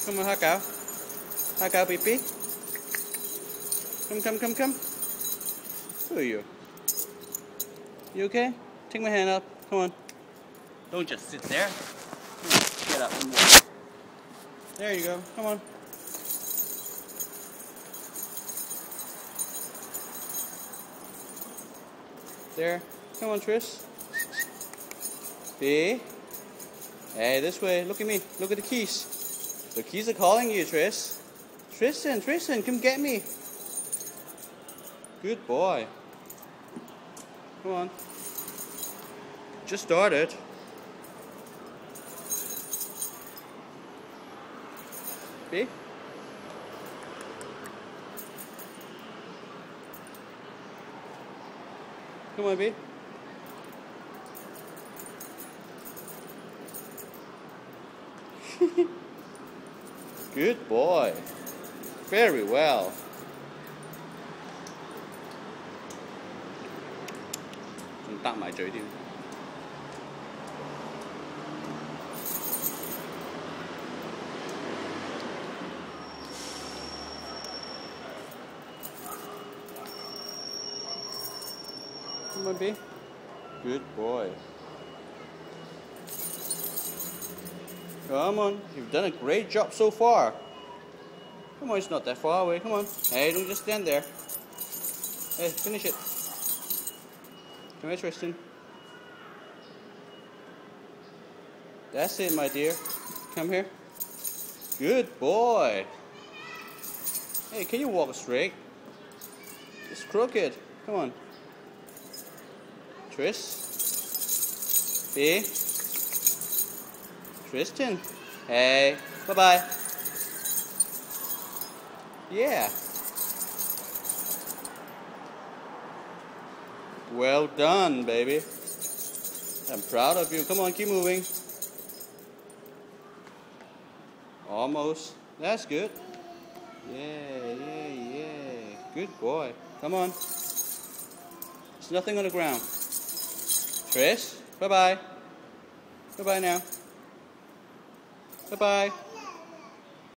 Come on, Hakao. Hakao, Pee-Pee. Come. Who are you? You okay? Take my hand up. Come on. Don't just sit there. Come on, get up and walk. There you go. Come on. There. Come on, Tris. B. Hey, this way. Look at me. Look at the keys. The keys are calling you, Tris. Tristan, come get me. Good boy. Come on. Just started. B. Come on, B. Good boy. Very well.仲搭埋嘴添。Come on, B. Good boy. Come on, you've done a great job so far. Come on, it's not that far away. Come on. Hey, don't just stand there. Hey, finish it. Come here, Tristan. That's it, my dear. Come here. Good boy. Hey, can you walk straight? It's crooked. Come on. Tris. B. Tristan. Hey. Bye-bye. Yeah. Well done, baby. I'm proud of you. Come on, keep moving. Almost. That's good. Yeah. Good boy. Come on. There's nothing on the ground. Tris, bye-bye. Bye-bye now. Bye-bye.